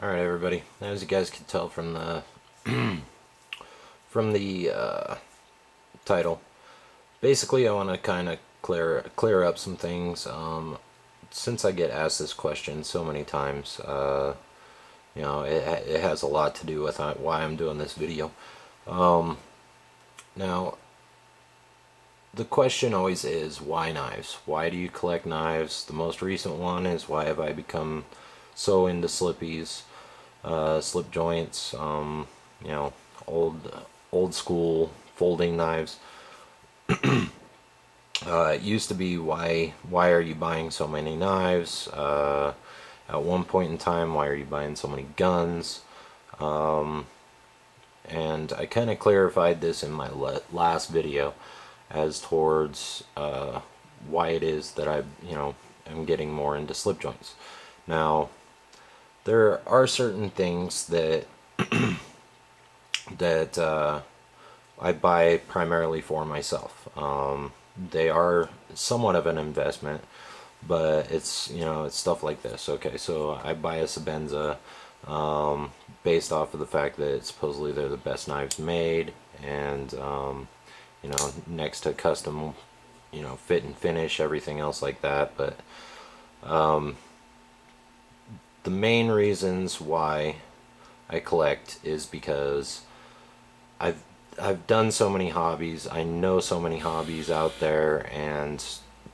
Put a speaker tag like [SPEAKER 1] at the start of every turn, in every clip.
[SPEAKER 1] Alright everybody, as you guys can tell from the from the title, basically I want to kind of clear up some things. Since I get asked this question so many times, it has a lot to do with why I'm doing this video. Now, the question always is, why knives? Why do you collect knives? The most recent one is, why have I become so into slippies? Slip joints, old school folding knives. It used to be, why are you buying so many knives? At one point in time, why are you buying so many guns? And I kind of clarified this in my last video as towards why it is that I am getting more into slip joints. Now, there are certain things that I buy primarily for myself. They are somewhat of an investment, but it's it's stuff like this. Okay, so I buy a Sebenza based off of the fact that supposedly they're the best knives made, and next to custom fit and finish, everything else like that. But the main reasons why I collect is because I've done so many hobbies. I know so many hobbies out there, and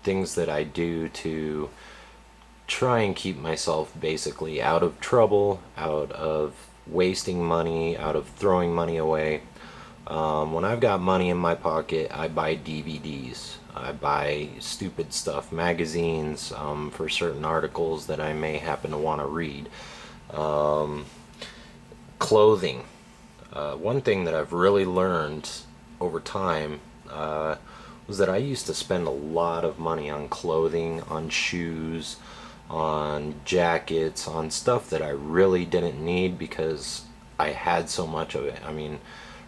[SPEAKER 1] things that I do to try and keep myself basically out of trouble, out of wasting money, out of throwing money away. When I've got money in my pocket, I buy DVDs. I buy stupid stuff, magazines, for certain articles that I may happen to want to read. Clothing. One thing that I've really learned over time was that I used to spend a lot of money on clothing, on shoes, on jackets, on stuff that I really didn't need because I had so much of it. I mean,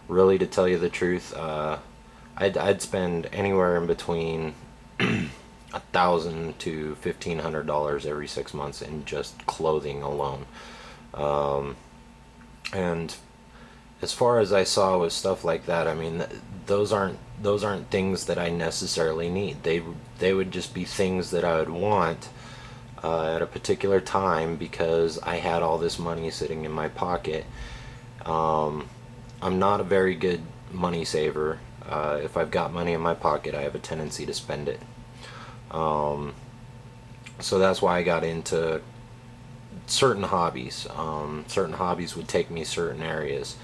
[SPEAKER 1] really, to tell you the truth, I'd spend anywhere in between $1,000 to $1,500 every 6 months in just clothing alone. And as far as I saw with stuff like that, I mean, those aren't things that I necessarily need. They would just be things that I would want at a particular time because I had all this money sitting in my pocket. I'm not a very good money saver. If I've got money in my pocket, I have a tendency to spend it. So that's why I got into certain hobbies. Certain hobbies would take me certain areas.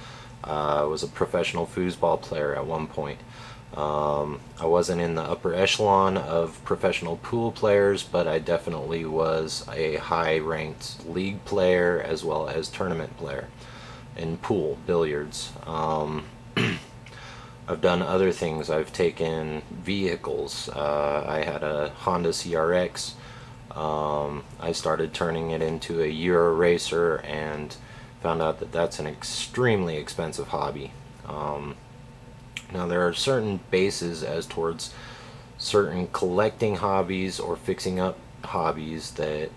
[SPEAKER 1] I was a professional foosball player at one point. I wasn't in the upper echelon of professional pool players, but I definitely was a high-ranked league player as well as tournament player in pool, billiards. I've done other things. I've taken vehicles. I had a Honda CRX. I started turning it into a Euro racer and found out that that's an extremely expensive hobby. Now, there are certain bases as towards certain collecting hobbies or fixing up hobbies that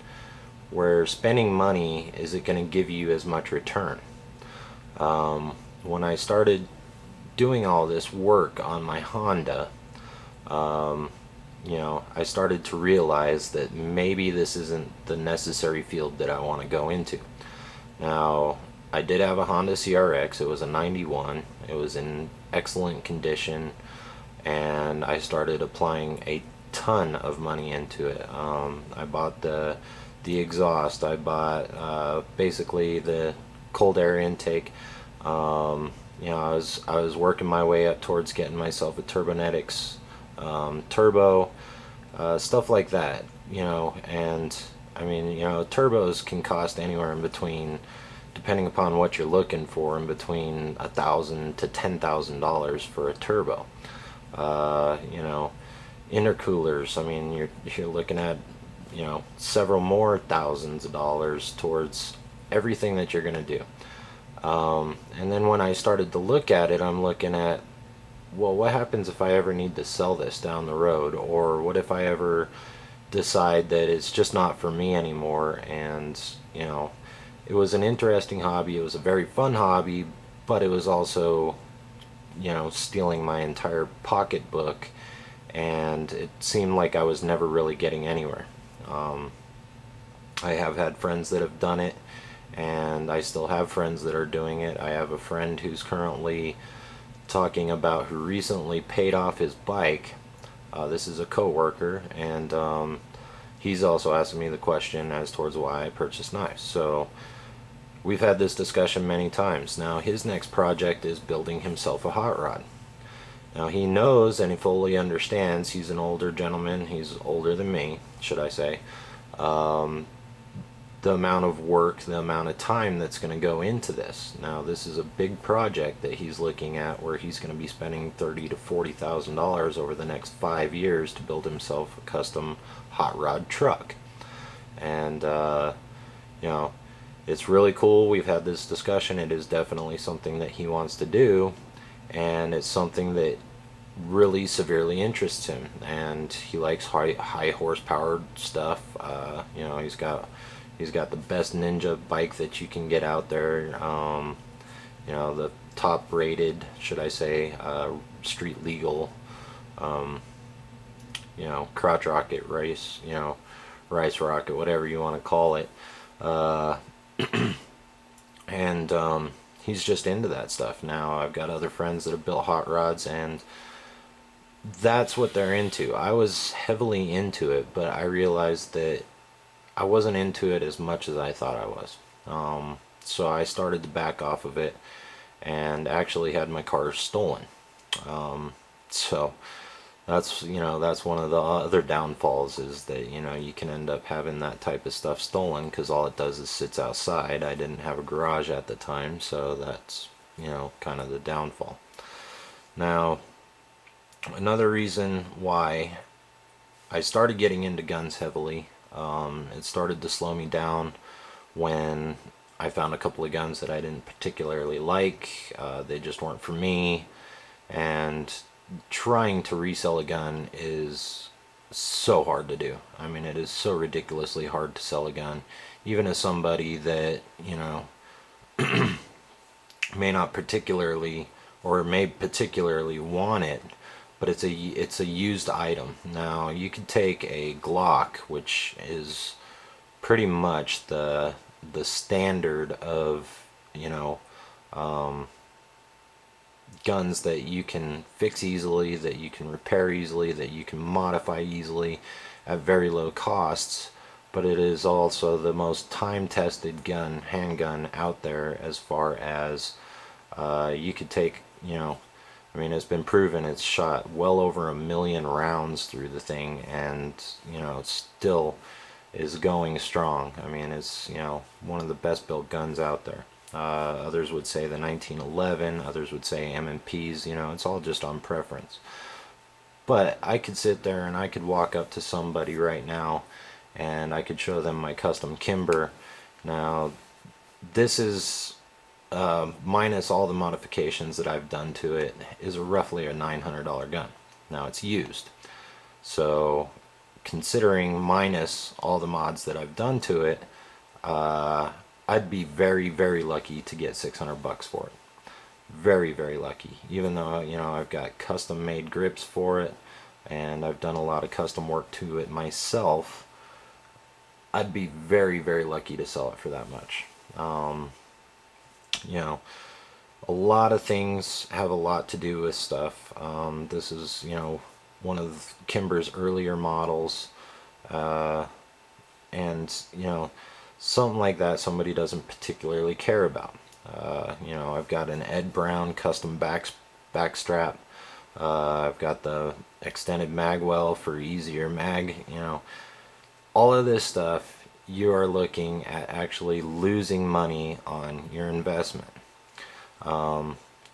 [SPEAKER 1] where spending money isn't going to give you as much return. When I started doing all this work on my Honda, I started to realize that maybe this isn't the necessary field that I want to go into. Now, I did have a Honda CRX. It was a 91. It was in excellent condition, and I started applying a ton of money into it. I bought the exhaust. I bought basically the cold air intake. I was working my way up towards getting myself a Turbonetics turbo, stuff like that, and I mean, turbos can cost anywhere in between, depending upon what you're looking for, in between $1,000 to $10,000 for a turbo. Intercoolers, I mean, you're looking at several more thousands of dollars towards everything that you're gonna do. And then when I started to look at it, I'm looking at, well, what happens if I ever need to sell this down the road? Or what if I ever decide that it's just not for me anymore, and it was an interesting hobby. It was a very fun hobby, but it was also, you know, stealing my entire pocketbook, and it seemed like I was never really getting anywhere. I have had friends that have done it, and I still have friends that are doing it. I have a friend who's currently talking about who recently paid off his bike. This is a coworker, and he's also asking me the question as towards why I purchased knives. So we've had this discussion many times. Now his next project is building himself a hot rod. Now he knows and he fully understands, he's an older gentleman, he's older than me, should I say, the amount of work, the amount of time that's going to go into this. Now this is a big project that he's looking at where he's going to be spending $30,000 to $40,000 over the next 5 years to build himself a custom hot rod truck. And you know, it's really cool. We've had this discussion. It is definitely something that he wants to do, and it's something that really severely interests him, and he likes high horsepower stuff. You know, he's got the best Ninja bike that you can get out there. You know, the top rated, should I say, street legal, you know, crotch rocket race, you know, rice rocket, whatever you want to call it. And he's just into that stuff. Now I've got other friends that have built hot rods, and that's what they're into. I was heavily into it, but I realized that I wasn't into it as much as I thought I was. So I started to back off of it, and actually had my car stolen. So that's, you know, that's one of the other downfalls, is that, you know, you can end up having that type of stuff stolen because all it does is sits outside. I didn't have a garage at the time, so that's, you know, kind of the downfall. Now another reason why I started getting into guns heavily, it started to slow me down when I found a couple of guns that I didn't particularly like. They just weren't for me, and trying to resell a gun is so hard to do. I mean, it is so ridiculously hard to sell a gun, even as somebody that, you know, may not particularly, or may particularly want it, but it's a used item. Now you could take a Glock, which is pretty much the standard of, you know, guns that you can fix easily, that you can repair easily, that you can modify easily at very low costs, but it is also the most time-tested gun, handgun out there, as far as you could take, you know, I mean, it's been proven, it's shot well over 1 million rounds through the thing, and, you know, it still is going strong. I mean, it's, you know, one of the best built guns out there. Others would say the 1911, others would say M&Ps, you know, it's all just on preference. But I could sit there and I could walk up to somebody right now and I could show them my custom Kimber. Now, this is, minus all the modifications that I've done to it, is roughly a $900 gun. Now, it's used. So, considering minus all the mods that I've done to it, I'd be very, very lucky to get 600 bucks for it. Very, very lucky. Even though, you know, I've got custom made grips for it, and I've done a lot of custom work to it myself, I'd be very, very lucky to sell it for that much. You know, a lot of things have a lot to do with stuff. This is, you know, one of Kimber's earlier models, and, you know, something like that somebody doesn't particularly care about. You know, I've got an Ed Brown custom backstrap. I've got the extended magwell for easier mag. You know, all of this stuff, you are looking at actually losing money on your investment.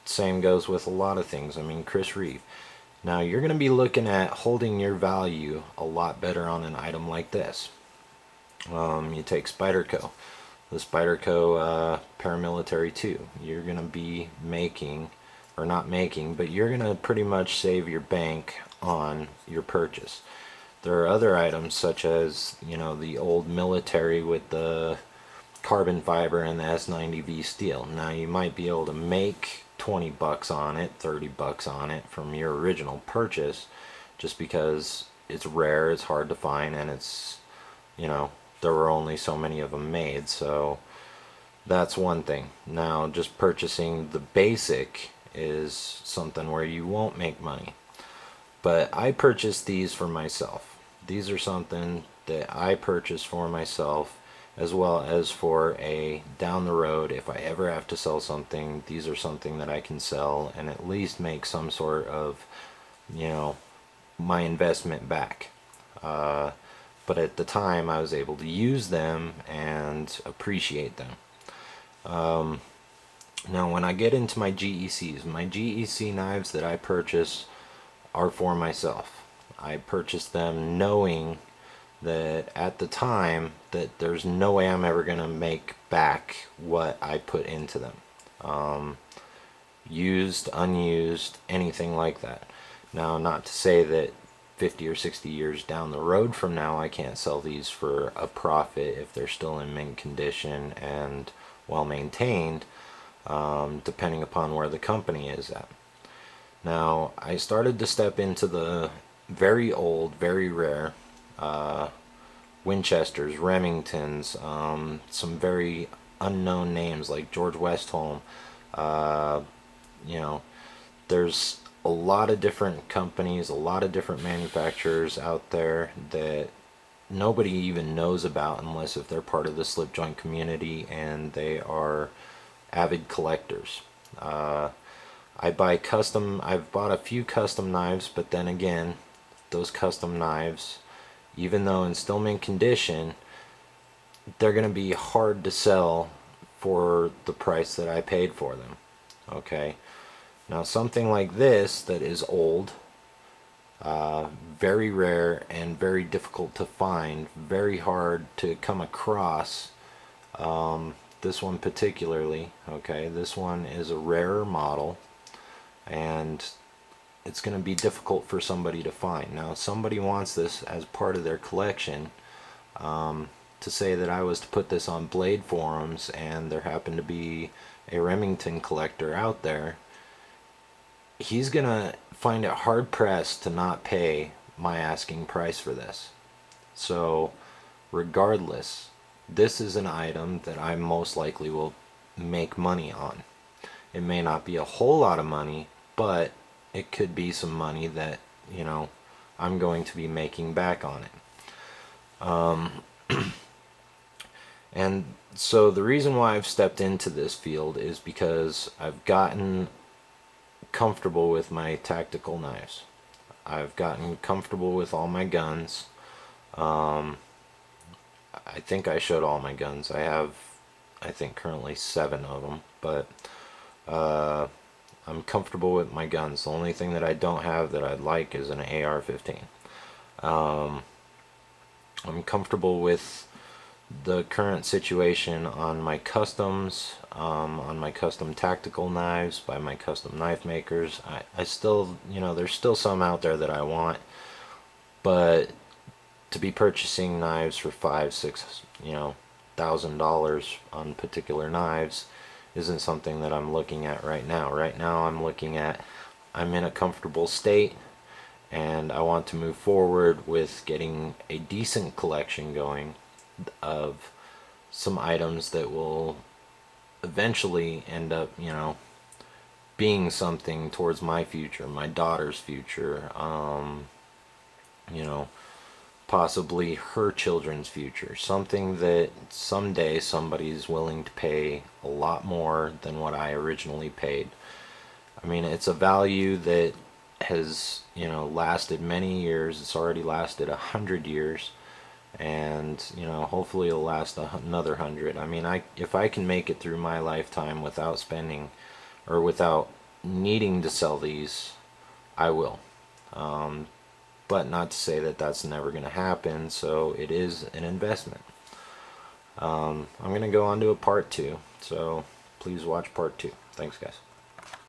[SPEAKER 1] Same goes with a lot of things. I mean, Chris Reeve. Now, you're going to be looking at holding your value a lot better on an item like this. You take Spyderco, the Spyderco Paramilitary 2. You're going to be making, or not making, but you're going to pretty much save your bank on your purchase. There are other items such as, you know, the old military with the carbon fiber and the S90V steel. Now you might be able to make 20 bucks on it, 30 bucks on it from your original purchase, just because it's rare, it's hard to find, and it's, you know, there were only so many of them made. So that's one thing. Now just purchasing the basic is something where you won't make money. But I purchased these for myself. These are something that I purchased for myself, as well as for a down the road, if I ever have to sell something, these are something that I can sell and at least make some sort of, you know, my investment back. But at the time I was able to use them and appreciate them. Now when I get into my GEC knives that I purchase are for myself. I purchased them knowing that at the time that there's no way I'm ever going to make back what I put into them. Used, unused, anything like that. Now, not to say that 50 or 60 years down the road from now I can't sell these for a profit if they're still in mint condition and well maintained, depending upon where the company is at. Now, I started to step into the very old, very rare Winchesters, Remingtons, some very unknown names like George Westholm. You know, there's a lot of different companies, a lot of different manufacturers out there that nobody even knows about unless if they're part of the slip joint community and they are avid collectors. I've bought a few custom knives, but then again, those custom knives, even though in still mint condition, they're going to be hard to sell for the price that I paid for them. Okay, now something like this that is old, very rare and very difficult to find, very hard to come across. This one particularly, okay, this one is a rarer model, and it's going to be difficult for somebody to find. Now, if somebody wants this as part of their collection, to say that I was to put this on Blade forums and there happened to be a Remington collector out there, he's going to find it hard pressed to not pay my asking price for this. So regardless, this is an item that I most likely will make money on. It may not be a whole lot of money, but it could be some money that, you know, I'm going to be making back on it. And so the reason why I've stepped into this field is because I've gotten comfortable with my tactical knives. I've gotten comfortable with all my guns. I think I showed all my guns. I have, I think, currently 7 of them, but I'm comfortable with my guns. The only thing that I don't have that I'd like is an AR-15. I'm comfortable with the current situation on my customs, on my custom tactical knives by my custom knife makers. I still, you know, there's still some out there that I want, but to be purchasing knives for $5,000, $6,000, you know, $1,000 on particular knives isn't something that I'm looking at right now. Right now I'm looking at, I'm in a comfortable state and I want to move forward with getting a decent collection going of some items that will eventually end up, you know, being something towards my future, my daughter's future, you know, possibly her children's future, something that someday somebody's willing to pay a lot more than what I originally paid. I mean, it's a value that has, you know, lasted many years. It's already lasted 100 years, and, you know, hopefully it'll last another 100. I mean, if I can make it through my lifetime without spending or without needing to sell these, I will. But not to say that that's never going to happen, so it is an investment. I'm going to go on to a part 2, so please watch part 2. Thanks, guys.